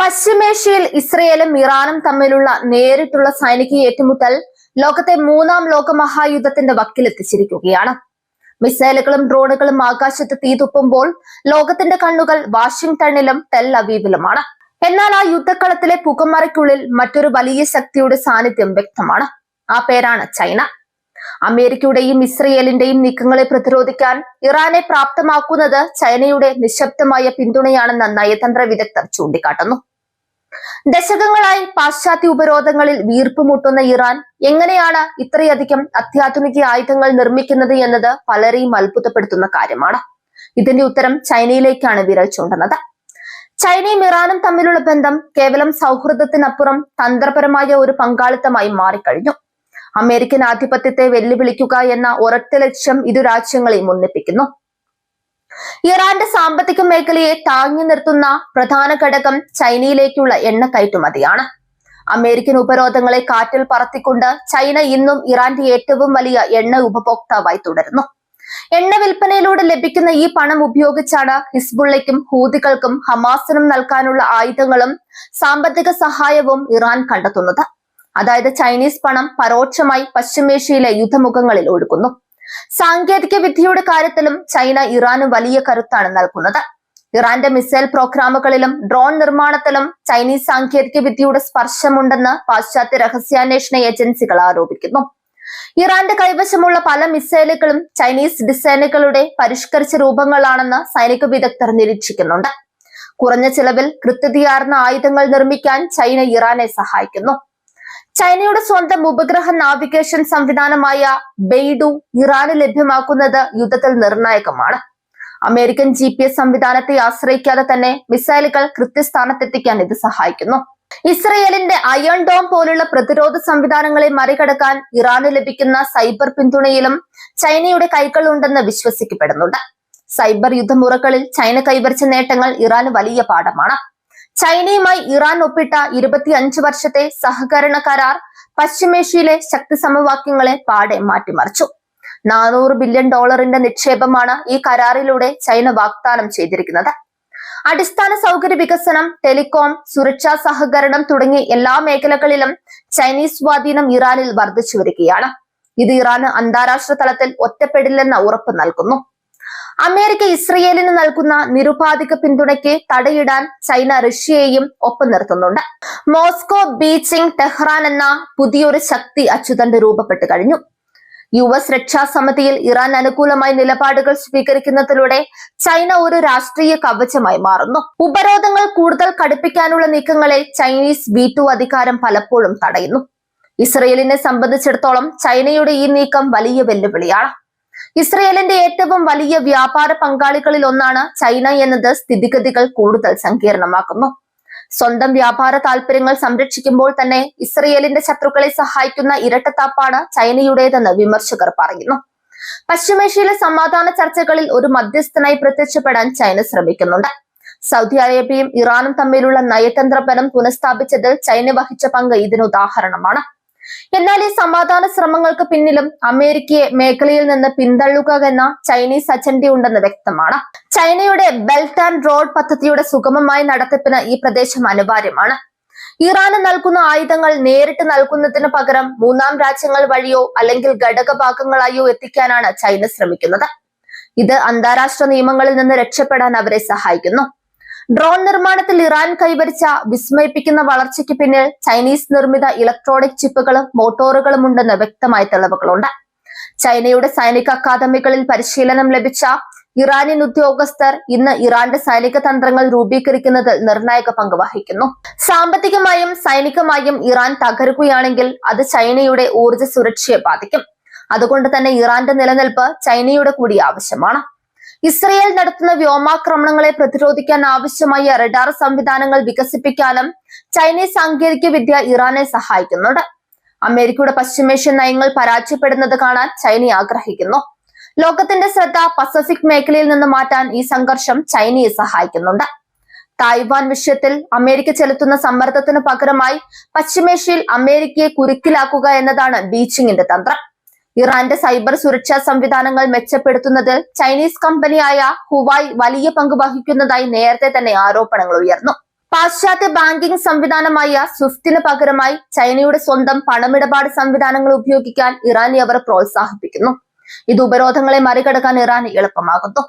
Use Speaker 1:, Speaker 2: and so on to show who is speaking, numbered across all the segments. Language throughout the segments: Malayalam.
Speaker 1: പശ്ചിമേഷ്യയിൽ ഇസ്രയേലും ഇറാനും തമ്മിലുള്ള നേരിട്ടുള്ള സൈനിക ഏറ്റുമുട്ടൽ ലോകത്തെ മൂന്നാം ലോകമഹായുദ്ധത്തിന്റെ വക്കിലെത്തിച്ചിരിക്കുകയാണ്. മിസൈലുകളും ഡ്രോണുകളും ആകാശത്ത് തീതുപ്പുമ്പോൾ ലോകത്തിന്റെ കണ്ണുകൾ വാഷിംഗ്ടണിലും ടെൽ അവീവിലുമാണ്. എന്നാൽ ആ യുദ്ധക്കളത്തിലെ പുകമറയ്ക്കുള്ളിൽ മറ്റൊരു വലിയ ശക്തിയുടെ സാന്നിധ്യം വ്യക്തമാണ്. ആ പേരാണ് ചൈന. അമേരിക്കയുടെയും ഇസ്രയേലിന്റെയും നീക്കങ്ങളെ പ്രതിരോധിക്കാൻ ഇറാനെ പ്രാപ്തമാക്കുന്നത് ചൈനയുടെ നിശബ്ദമായ പിന്തുണയാണെന്ന് നയതന്ത്ര വിദഗ്ധർ ചൂണ്ടിക്കാട്ടുന്നു. ദശകങ്ങളായി പാശ്ചാത്യ ഉപരോധങ്ങളിൽ വീർപ്പുമുട്ടുന്ന ഇറാൻ എങ്ങനെയാണ് ഇത്രയധികം അത്യാധുനിക ആയുധങ്ങൾ നിർമ്മിക്കുന്നത് എന്നത് പലരെയും അത്ഭുതപ്പെടുത്തുന്ന കാര്യമാണ്. ഇതിന്റെ ഉത്തരം ചൈനയിലേക്കാണ് വിരൽ ചൂണ്ടുന്നത്. ചൈനയും ഇറാനും തമ്മിലുള്ള ബന്ധം കേവലം സൗഹൃദത്തിനപ്പുറം തന്ത്രപരമായ ഒരു പങ്കാളിത്തമായി മാറിക്കഴിഞ്ഞു. അമേരിക്കൻ ആധിപത്യത്തെ വെല്ലുവിളിക്കുക എന്ന ഒരൊറ്റ ലക്ഷ്യം ഇരു രാജ്യങ്ങളെയും ഒന്നിപ്പിക്കുന്നു. ഇറാന്റെ സാമ്പത്തിക മേഖലയെ താങ്ങി നിർത്തുന്ന പ്രധാന ഘടകം ചൈനയിലേക്കുള്ള എണ്ണ കയറ്റുമതിയാണ്. അമേരിക്കൻ ഉപരോധങ്ങളെ കാറ്റിൽ പറത്തിക്കൊണ്ട് ചൈന ഇന്നും ഇറാന്റെ ഏറ്റവും വലിയ എണ്ണ ഉപഭോക്താവായി തുടരുന്നു. എണ്ണ വിൽപ്പനയിലൂടെ ലഭിക്കുന്ന ഈ പണം ഉപയോഗിച്ചാണ് ഹിസ്ബുള്ളയ്ക്കും ഹൂതികൾക്കും ഹമാസിനും നൽകാനുള്ള ആയുധങ്ങളും സാമ്പത്തിക സഹായവും ഇറാൻ കണ്ടെത്തുന്നത്. അതായത് ചൈനീസ് പണം പരോക്ഷമായി പശ്ചിമേഷ്യയിലെ യുദ്ധമുഖങ്ങളിൽ ഒഴുകുന്നു. സാങ്കേതിക വിദ്യയുടെ കാര്യത്തിലും ചൈന ഇറാന് വലിയ കരുത്താണ് നൽകുന്നത്. ഇറാന്റെ മിസൈൽ പ്രോഗ്രാമുകളിലും ഡ്രോൺ നിർമ്മാണത്തിലും ചൈനീസ് സാങ്കേതിക വിദ്യയുടെ സ്പർശമുണ്ടെന്ന് പാശ്ചാത്യ രഹസ്യാന്വേഷണ ഏജൻസികൾ ആരോപിക്കുന്നു. ഇറാന്റെ കൈവശമുള്ള പല മിസൈലുകളും ചൈനീസ് ഡിസൈനുകളുടെ പരിഷ്കരിച്ച രൂപങ്ങളാണെന്ന് സൈനിക വിദഗ്ധർ നിരീക്ഷിക്കുന്നുണ്ട്. കുറഞ്ഞ ചിലവിൽ കൃത്യതയാർന്ന ആയുധങ്ങൾ നിർമ്മിക്കാൻ ചൈന ഇറാനെ സഹായിക്കുന്നു. ചൈനയുടെ സ്വന്തം ഉപഗ്രഹ നാവിഗേഷൻ സംവിധാനമായ ബെയ്ഡു ഇറാന് ലഭ്യമാക്കുന്നത് യുദ്ധത്തിൽ നിർണായകമാണ്. അമേരിക്കൻ GPS സംവിധാനത്തെ ആശ്രയിക്കാതെ തന്നെ മിസൈലുകൾ കൃത്യസ്ഥാനത്തെത്തിക്കാൻ ഇത് സഹായിക്കുന്നു. ഇസ്രയേലിന്റെ അയൺ ഡോം പോലുള്ള പ്രതിരോധ സംവിധാനങ്ങളെ മറികടക്കാൻ ഇറാന് ലഭിക്കുന്ന സൈബർ പിന്തുണയിലും ചൈനയുടെ കൈകളുണ്ടെന്ന് വിശ്വസിക്കപ്പെടുന്നുണ്ട്. സൈബർ യുദ്ധമുറകളിൽ ചൈന കൈവരിച്ച നേട്ടങ്ങൾ ഇറാന് വലിയ പാഠമാണ്. ചൈനയുമായി ഇറാൻ ഒപ്പിട്ട 25 വർഷത്തെ സഹകരണ കരാർ പശ്ചിമേഷ്യയിലെ ശക്തി സമവാക്യങ്ങളെ പാടെ മാറ്റിമറിച്ചു. $400 ബില്യൺ നിക്ഷേപമാണ് ഈ കരാറിലൂടെ ചൈന വാഗ്ദാനം ചെയ്തിരിക്കുന്നത്. അടിസ്ഥാന സൗകര്യ വികസനം, ടെലികോം, സുരക്ഷാ സഹകരണം തുടങ്ങിയ എല്ലാ മേഖലകളിലും ചൈനീസ് സ്വാധീനം ഇറാനിൽ വർദ്ധിച്ചു വരികയാണ്. ഇത് ഇറാന് അന്താരാഷ്ട്ര തലത്തിൽ ഒറ്റപ്പെടില്ലെന്ന ഉറപ്പ് നൽകുന്നു. അമേരിക്ക ഇസ്രയേലിന് നൽകുന്ന നിരുപാധിക പിന്തുണയ്ക്ക് തടയിടാൻ ചൈന റഷ്യയെയും ഒപ്പം നിർത്തുന്നുണ്ട്. മോസ്കോ, ബീജിംഗ്, ടെഹ്റാൻ എന്ന പുതിയൊരു ശക്തി അച്ചുതണ്ട് രൂപപ്പെട്ടു കഴിഞ്ഞു. US രക്ഷാ സമിതിയിൽ ഇറാൻ അനുകൂലമായ നിലപാടുകൾ സ്വീകരിക്കുന്നതിലൂടെ ചൈന ഒരു രാഷ്ട്രീയ കവചമായി മാറുന്നു. ഉപരോധങ്ങൾ കൂടുതൽ കടുപ്പിക്കാനുള്ള നീക്കങ്ങളെ ചൈനീസ് വീറ്റോ അധികാരം പലപ്പോഴും തടയുന്നു. ഇസ്രയേലിനെ സംബന്ധിച്ചിടത്തോളം ചൈനയുടെ ഈ നീക്കം വലിയ വെല്ലുവിളിയാണ്. ഇസ്രയേലിന്റെ ഏറ്റവും വലിയ വ്യാപാര പങ്കാളികളിൽ ഒന്നാണ് ചൈന എന്നത് സ്ഥിതിഗതികൾ കൂടുതൽ സങ്കീർണമാക്കുന്നു. സ്വന്തം വ്യാപാര താല്പര്യങ്ങൾ സംരക്ഷിക്കുമ്പോൾ തന്നെ ഇസ്രയേലിന്റെ ശത്രുക്കളെ സഹായിക്കുന്ന ഇരട്ടത്താപ്പാണ് ചൈനയുടേതെന്ന് വിമർശകർ പറയുന്നു. പശ്ചിമേഷ്യയിലെ സമാധാന ചർച്ചകളിൽ ഒരു മധ്യസ്ഥനായി പ്രത്യക്ഷപ്പെടാൻ ചൈന ശ്രമിക്കുന്നുണ്ട്. സൗദി അറേബ്യയും ഇറാനും തമ്മിലുള്ള നയതന്ത്ര ബന്ധം പുനഃസ്ഥാപിച്ചതിൽ ചൈന വഹിച്ച പങ്ക് ഇതിന് ഉദാഹരണമാണ്. എന്നാൽ ഈ സമാധാന ശ്രമങ്ങൾക്ക് പിന്നിലും അമേരിക്കയെ മേഖലയിൽ നിന്ന് പിന്തള്ളുക എന്ന ചൈനീസ് അജണ്ടയുണ്ടെന്ന് വ്യക്തമാണ്. ചൈനയുടെ ബെൽറ്റ് ആൻഡ് റോഡ് പദ്ധതിയുടെ സുഗമമായ നടത്തിപ്പിന് ഈ പ്രദേശം അനിവാര്യമാണ്. ഇറാന് നൽകുന്ന ആയുധങ്ങൾ നേരിട്ട് നൽകുന്നതിന് പകരം മൂന്നാം രാജ്യങ്ങൾ വഴിയോ അല്ലെങ്കിൽ ഘടകഭാഗങ്ങളായോ എത്തിക്കാനാണ് ചൈന ശ്രമിക്കുന്നത്. ഇത് അന്താരാഷ്ട്ര നിയമങ്ങളിൽ നിന്ന് രക്ഷപ്പെടാൻ അവരെ സഹായിക്കുന്നു. ഡ്രോൺ നിർമ്മാണത്തിൽ ഇറാൻ കൈവരിച്ച വിസ്മയിപ്പിക്കുന്ന വളർച്ചയ്ക്ക് പിന്നിൽ ചൈനീസ് നിർമ്മിത ഇലക്ട്രോണിക് ചിപ്പുകളും മോട്ടോറുകളും ഉണ്ടെന്ന് വ്യക്തമായ തെളിവുകളുണ്ട്. ചൈനയുടെ സൈനിക അക്കാദമികളിൽ പരിശീലനം ലഭിച്ച ഇറാനിയൻ ഉദ്യോഗസ്ഥർ ഇന്ന് ഇറാന്റെ സൈനിക തന്ത്രങ്ങൾ രൂപീകരിക്കുന്നതിൽ നിർണായക പങ്ക് വഹിക്കുന്നു. സാമ്പത്തികമായും സൈനികമായും ഇറാൻ തകരുകയാണെങ്കിൽ അത് ചൈനയുടെ ഊർജ്ജ സുരക്ഷയെ ബാധിക്കും. അതുകൊണ്ട് തന്നെ ഇറാന്റെ നിലനിൽപ്പ് ചൈനയുടെ കൂടി ആവശ്യമാണ്. ഇസ്രയേൽ നടത്തുന്ന വ്യോമാക്രമണങ്ങളെ പ്രതിരോധിക്കാൻ ആവശ്യമായ റഡാർ സംവിധാനങ്ങൾ വികസിപ്പിക്കാനും ചൈനീസ് സാങ്കേതിക വിദ്യ ഇറാനെ സഹായിക്കുന്നുണ്ട്. അമേരിക്കയുടെ പശ്ചിമേഷ്യൻ നയങ്ങൾ പരാജയപ്പെടുന്നത് കാണാൻ ചൈന ആഗ്രഹിക്കുന്നു. ലോകത്തിന്റെ ശ്രദ്ധ പസഫിക് മേഖലയിൽ നിന്ന് മാറ്റാൻ ഈ സംഘർഷം ചൈനയെ സഹായിക്കുന്നുണ്ട്. തായ്വാൻ വിഷയത്തിൽ അമേരിക്ക ചെലുത്തുന്ന സമ്മർദ്ദത്തിന് പകരമായി പശ്ചിമേഷ്യയിൽ അമേരിക്കയെ കുരുക്കിലാക്കുക എന്നതാണ് ബീജിംഗിന്റെ തന്ത്രം. ഇറാന്റെ സൈബർ സുരക്ഷാ സംവിധാനങ്ങൾ മെച്ചപ്പെടുത്തുന്നതിൽ ചൈനീസ് കമ്പനിയായ ഹുവായ് വലിയ പങ്ക് വഹിക്കുന്നതായി നേരത്തെ തന്നെ ആരോപണങ്ങൾ ഉയർന്നു. പാശ്ചാത്യ ബാങ്കിംഗ് സംവിധാനമായ സ്വിഫ്റ്റിന് പകരമായി ചൈനയുടെ സ്വന്തം പണമിടപാട് സംവിധാനങ്ങൾ ഉപയോഗിക്കാൻ ഇറാനെ അവർ പ്രോത്സാഹിപ്പിക്കുന്നു. ഇത് ഉപരോധങ്ങളെ മറികടക്കാൻ ഇറാന് എളുപ്പമാകുന്നു.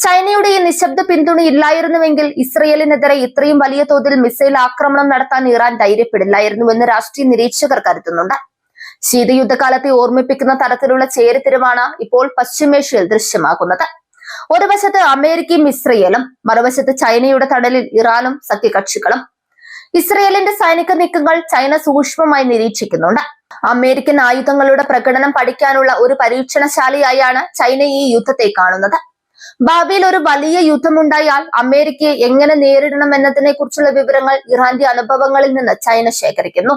Speaker 1: ചൈനയുടെ ഈ നിശബ്ദ പിന്തുണ ഇല്ലായിരുന്നുവെങ്കിൽ ഇസ്രയേലിനെതിരെ ഇത്രയും വലിയ തോതിൽ മിസൈൽ ആക്രമണം നടത്താൻ ഇറാൻ ധൈര്യപ്പെടില്ലായിരുന്നുവെന്ന് രാഷ്ട്രീയ നിരീക്ഷകർ കരുതുന്നുണ്ട്. ശീതയുദ്ധകാലത്തെ ഓർമ്മിപ്പിക്കുന്ന തരത്തിലുള്ള ചേരിതിരിവാണ് ഇപ്പോൾ പശ്ചിമേഷ്യയിൽ ദൃശ്യമാകുന്നത്. ഒരു വശത്ത് അമേരിക്കയും ഇസ്രയേലും, മറുവശത്ത് ചൈനയുടെ തടലിൽ ഇറാനും സഖ്യകക്ഷികളും. ഇസ്രയേലിന്റെ സൈനിക നീക്കങ്ങൾ ചൈന സൂക്ഷ്മമായി നിരീക്ഷിക്കുന്നുണ്ട്. അമേരിക്കൻ ആയുധങ്ങളുടെ പ്രകടനം പഠിക്കാനുള്ള ഒരു പരീക്ഷണശാലയായാണ് ചൈന ഈ യുദ്ധത്തെ കാണുന്നത്. ഭാവിയിൽ ഒരു വലിയ യുദ്ധമുണ്ടായാൽ അമേരിക്കയെ എങ്ങനെ നേരിടണം എന്നതിനെ കുറിച്ചുള്ള വിവരങ്ങൾ ഇറാന്റെ അനുഭവങ്ങളിൽ നിന്ന് ചൈന ശേഖരിക്കുന്നു.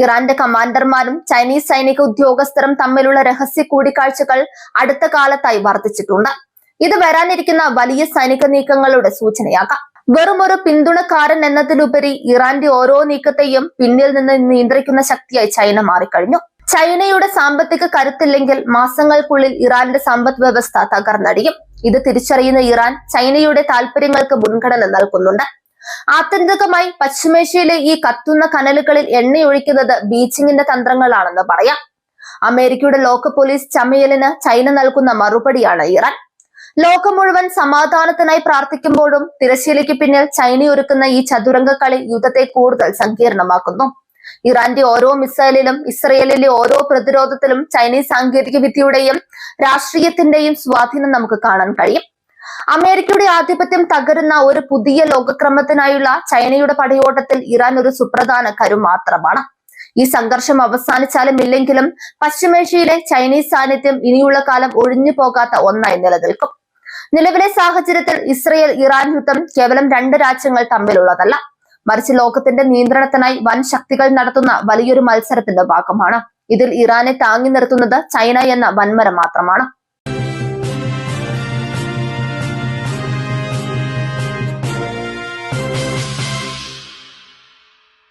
Speaker 1: ഇറാന്റെ കമാൻഡർമാരും ചൈനീസ് സൈനിക ഉദ്യോഗസ്ഥരും തമ്മിലുള്ള രഹസ്യ കൂടിക്കാഴ്ചകൾ അടുത്ത കാലത്തായി വർദ്ധിച്ചിട്ടുണ്ട്. ഇത് വരാനിരിക്കുന്ന വലിയ സൈനിക നീക്കങ്ങളുടെ സൂചനയാകാം. വെറും ഒരു പിന്തുണക്കാരൻ എന്നതിലുപരി ഇറാന്റെ ഓരോ നീക്കത്തെയും പിന്നിൽ നിന്ന് നിയന്ത്രിക്കുന്ന ശക്തിയായി ചൈന മാറിക്കഴിഞ്ഞു. ചൈനയുടെ സാമ്പത്തിക കരുത്തില്ലെങ്കിൽ മാസങ്ങൾക്കുള്ളിൽ ഇറാന്റെ സമ്പദ് വ്യവസ്ഥ തകർന്നടിയും. ഇത് തിരിച്ചറിയുന്ന ഇറാൻ ചൈനയുടെ താൽപര്യങ്ങൾക്ക് മുൻഗണന നൽകുന്നുണ്ട്. ആത്യന്തികമായി പശ്ചിമേഷ്യയിലെ ഈ കത്തുന്ന കനലുകളിൽ എണ്ണയൊഴിക്കുന്നത് ബീജിംഗിന്റെ തന്ത്രങ്ങളാണെന്ന് പറയാം. അമേരിക്കയുടെ ലോക പോലീസ് ചമയലിന് ചൈന നൽകുന്ന മറുപടിയാണ് ഇറാൻ. ലോകം മുഴുവൻ സമാധാനത്തിനായി പ്രാർത്ഥിക്കുമ്പോഴും തിരശ്ശീലയ്ക്ക് പിന്നിൽ ചൈന ഒരുക്കുന്ന ഈ ചതുരംഗ കളി യുദ്ധത്തെ കൂടുതൽ സങ്കീർണമാക്കുന്നു. ഇറാന്റെ ഓരോ മിസൈലിലും ഇസ്രയേലിലെ ഓരോ പ്രതിരോധത്തിലും ചൈനീസ് സാങ്കേതിക വിദ്യയുടെയും രാഷ്ട്രീയത്തിന്റെയും സ്വാധീനം നമുക്ക് കാണാൻ കഴിയും. അമേരിക്കയുടെ ആധിപത്യം തകരുന്ന ഒരു പുതിയ ലോകക്രമത്തിനായുള്ള ചൈനയുടെ പടയോട്ടത്തിൽ ഇറാൻ ഒരു സുപ്രധാന കരു മാത്രമാണ്. ഈ സംഘർഷം അവസാനിച്ചാലും ഇല്ലെങ്കിലും പശ്ചിമേഷ്യയിലെ ചൈനീസ് സാന്നിധ്യം ഇനിയുള്ള കാലം ഒഴിഞ്ഞു പോകാത്ത ഒന്നായി നിലനിൽക്കും. നിലവിലെ സാഹചര്യത്തിൽ ഇസ്രയേൽ ഇറാൻ യുദ്ധം കേവലം രണ്ട് രാജ്യങ്ങൾ തമ്മിലുള്ളതല്ല, മറിച്ച് ലോകത്തിന്റെ നിയന്ത്രണത്തിനായി വൻ ശക്തികൾ നടത്തുന്ന വലിയൊരു മത്സരത്തിന്റെ ഭാഗമാണ്. ഇതിൽ ഇറാനെ താങ്ങി നിർത്തുന്നത് ചൈന എന്ന വൻമരം മാത്രമാണ്.